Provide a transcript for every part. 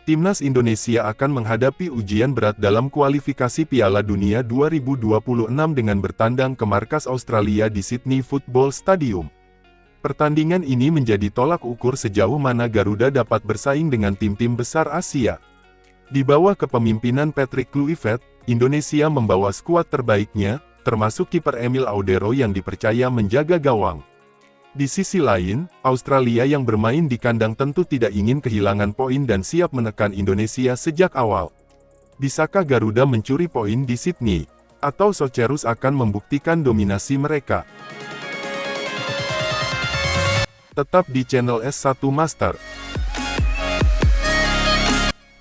Timnas Indonesia akan menghadapi ujian berat dalam kualifikasi Piala Dunia 2026 dengan bertandang ke markas Australia di Sydney Football Stadium. Pertandingan ini menjadi tolak ukur sejauh mana Garuda dapat bersaing dengan tim-tim besar Asia. Di bawah kepemimpinan Patrick Kluivert, Indonesia membawa skuad terbaiknya, termasuk kiper Emil Audero yang dipercaya menjaga gawang. Di sisi lain, Australia yang bermain di kandang tentu tidak ingin kehilangan poin dan siap menekan Indonesia sejak awal. Bisakah Garuda mencuri poin di Sydney? Atau Socherus akan membuktikan dominasi mereka? Tetap di channel S1 Master.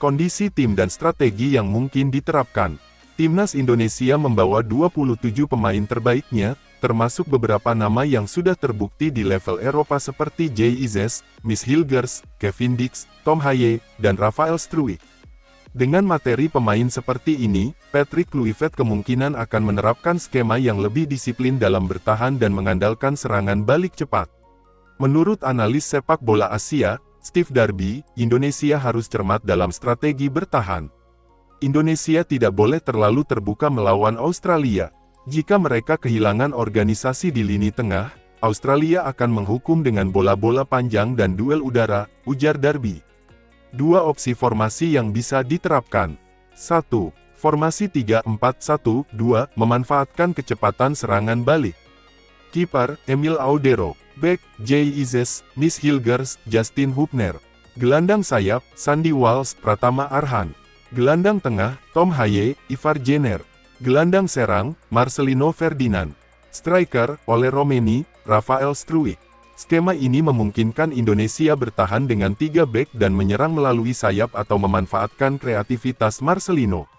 Kondisi tim dan strategi yang mungkin diterapkan. Timnas Indonesia membawa 27 pemain terbaiknya, termasuk beberapa nama yang sudah terbukti di level Eropa seperti Jay Ises, Miss Hilgers, Kevin Dix, Tom Haye, dan Rafael Struijk. Dengan materi pemain seperti ini, Patrick Kluivert kemungkinan akan menerapkan skema yang lebih disiplin dalam bertahan dan mengandalkan serangan balik cepat. Menurut analis sepak bola Asia, Steve Darby, Indonesia harus cermat dalam strategi bertahan. Indonesia tidak boleh terlalu terbuka melawan Australia. Jika mereka kehilangan organisasi di lini tengah, Australia akan menghukum dengan bola-bola panjang dan duel udara, ujar Darby. Dua opsi formasi yang bisa diterapkan. 1. Formasi 3-4-1-2 memanfaatkan kecepatan serangan balik. Kiper, Emil Audero. Bek, Jay Ises, Miss Hilgers, Justin Hubner. Gelandang sayap, Sandy Walsh, Pratama Arhan. Gelandang tengah, Tom Haye, Ivar Jenner. Gelandang serang, Marcelino Ferdinand. Striker, Ole Romeni, Rafael Struijk. Skema ini memungkinkan Indonesia bertahan dengan 3 bek dan menyerang melalui sayap atau memanfaatkan kreativitas Marcelino.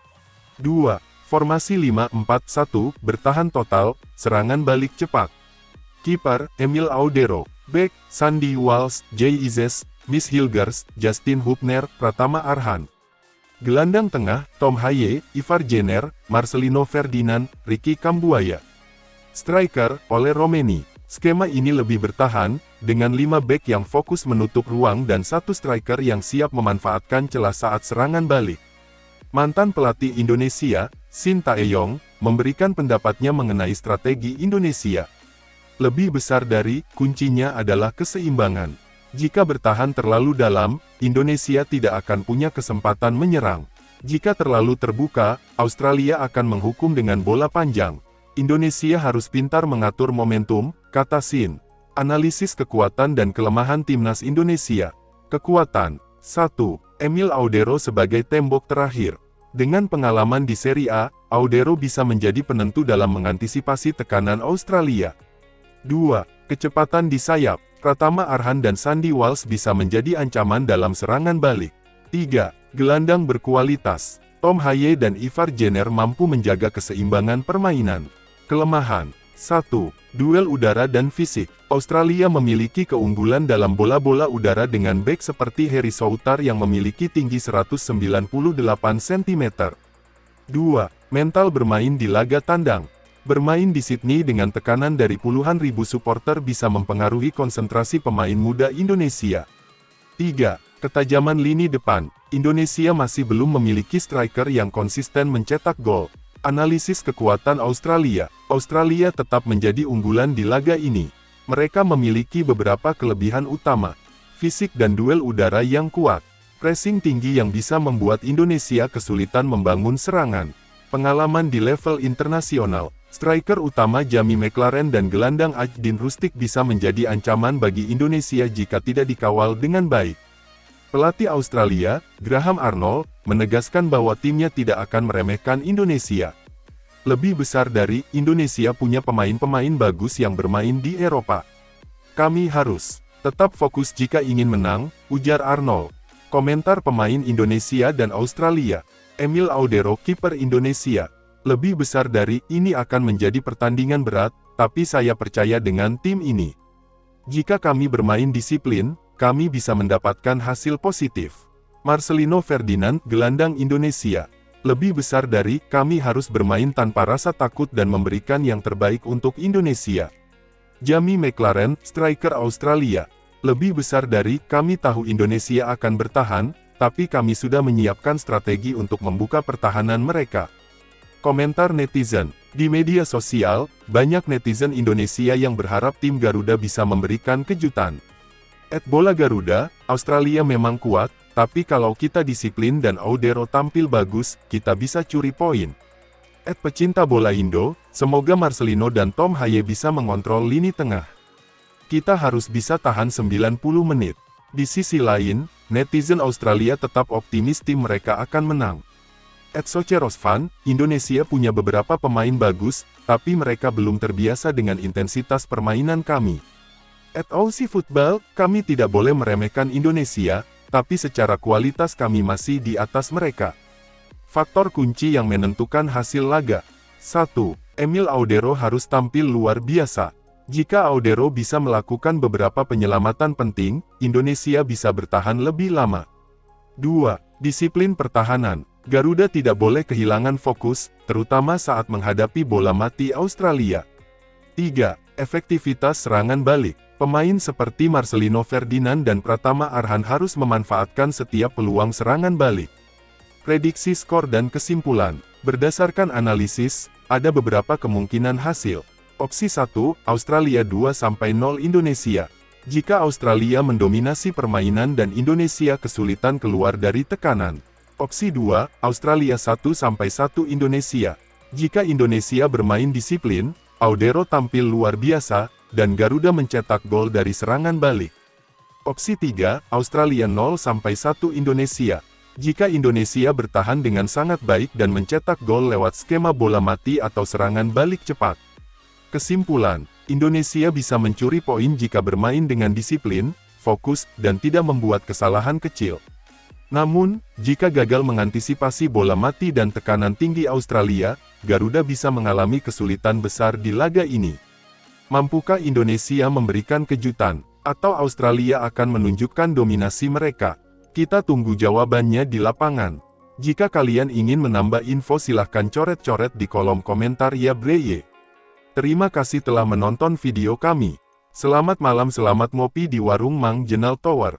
2. Formasi 5-4-1, bertahan total, serangan balik cepat. Kiper, Emil Audero. Bek, Sandy Walsh, Jay Ises, Miss Hilgers, Justin Hubner, Pratama Arhan. Gelandang tengah, Tom Haye, Ivar Jenner, Marcelino Ferdinand, Ricky Kambuaya. Striker, Ole Romeni. Skema ini lebih bertahan, dengan 5 bek yang fokus menutup ruang dan 1 striker yang siap memanfaatkan celah saat serangan balik. Mantan pelatih Indonesia, Shin Tae-yong, memberikan pendapatnya mengenai strategi Indonesia. Lebih besar dari, kuncinya adalah keseimbangan. Jika bertahan terlalu dalam, Indonesia tidak akan punya kesempatan menyerang. Jika terlalu terbuka, Australia akan menghukum dengan bola panjang. Indonesia harus pintar mengatur momentum, kata Shin. Analisis kekuatan dan kelemahan timnas Indonesia. Kekuatan. 1. Emil Audero sebagai tembok terakhir. Dengan pengalaman di Serie A, Audero bisa menjadi penentu dalam mengantisipasi tekanan Australia. 2. Kecepatan di sayap. Pratama Arhan dan Sandy Walsh bisa menjadi ancaman dalam serangan balik. 3. Gelandang berkualitas. Tom Haye dan Ivar Jenner mampu menjaga keseimbangan permainan. Kelemahan. 1. Duel udara dan fisik. Australia memiliki keunggulan dalam bola-bola udara dengan bek seperti Harry Souttar yang memiliki tinggi 198 cm. 2. Mental bermain di laga tandang. Bermain di Sydney dengan tekanan dari puluhan ribu supporter bisa mempengaruhi konsentrasi pemain muda Indonesia. 3. Ketajaman lini depan. Indonesia masih belum memiliki striker yang konsisten mencetak gol. Analisis kekuatan Australia. Australia tetap menjadi unggulan di laga ini. Mereka memiliki beberapa kelebihan utama. Fisik dan duel udara yang kuat. Pressing tinggi yang bisa membuat Indonesia kesulitan membangun serangan. Pengalaman di level internasional. Striker utama Jamie McLaren dan gelandang Ajdin Rustik bisa menjadi ancaman bagi Indonesia jika tidak dikawal dengan baik. Pelatih Australia, Graham Arnold, menegaskan bahwa timnya tidak akan meremehkan Indonesia. Lebih besar dari, Indonesia punya pemain-pemain bagus yang bermain di Eropa. Kami harus tetap fokus jika ingin menang, ujar Arnold. Komentar pemain Indonesia dan Australia. Emil Audero, kiper Indonesia. Lebih besar dari, ini akan menjadi pertandingan berat, tapi saya percaya dengan tim ini. Jika kami bermain disiplin, kami bisa mendapatkan hasil positif. Marcelino Ferdinand, gelandang Indonesia. Lebih besar dari, kami harus bermain tanpa rasa takut dan memberikan yang terbaik untuk Indonesia. Jamie McLaren, striker Australia. Lebih besar dari, kami tahu Indonesia akan bertahan, tapi kami sudah menyiapkan strategi untuk membuka pertahanan mereka. Komentar netizen. Di media sosial, banyak netizen Indonesia yang berharap tim Garuda bisa memberikan kejutan. @bola Garuda, Australia memang kuat, tapi kalau kita disiplin dan Audero tampil bagus, kita bisa curi poin. @pecinta bola Indo, semoga Marcelino dan Tom Haye bisa mengontrol lini tengah. Kita harus bisa tahan 90 menit. Di sisi lain, netizen Australia tetap optimis tim mereka akan menang. @socerosvan, Indonesia punya beberapa pemain bagus, tapi mereka belum terbiasa dengan intensitas permainan kami. @Aussie Football, kami tidak boleh meremehkan Indonesia, tapi secara kualitas kami masih di atas mereka. Faktor kunci yang menentukan hasil laga. 1. Emil Audero harus tampil luar biasa. Jika Audero bisa melakukan beberapa penyelamatan penting, Indonesia bisa bertahan lebih lama. 2. Disiplin pertahanan. Garuda tidak boleh kehilangan fokus, terutama saat menghadapi bola mati Australia. 3. Efektivitas serangan balik. Pemain seperti Marcelino Ferdinand dan Pratama Arhan harus memanfaatkan setiap peluang serangan balik. Prediksi skor dan kesimpulan. Berdasarkan analisis, ada beberapa kemungkinan hasil. Opsi 1, Australia 2-0 Indonesia. Jika Australia mendominasi permainan dan Indonesia kesulitan keluar dari tekanan. Opsi 2, Australia 1-1 Indonesia. Jika Indonesia bermain disiplin, Audero tampil luar biasa, dan Garuda mencetak gol dari serangan balik. Opsi 3, Australia 0-1 Indonesia. Jika Indonesia bertahan dengan sangat baik dan mencetak gol lewat skema bola mati atau serangan balik cepat. Kesimpulan, Indonesia bisa mencuri poin jika bermain dengan disiplin, fokus, dan tidak membuat kesalahan kecil. Namun, jika gagal mengantisipasi bola mati dan tekanan tinggi Australia, Garuda bisa mengalami kesulitan besar di laga ini. Mampukah Indonesia memberikan kejutan, atau Australia akan menunjukkan dominasi mereka? Kita tunggu jawabannya di lapangan. Jika kalian ingin menambah info silahkan coret-coret di kolom komentar ya bre. Terima kasih telah menonton video kami. Selamat malam, selamat ngopi di warung Mang Jenal Tower.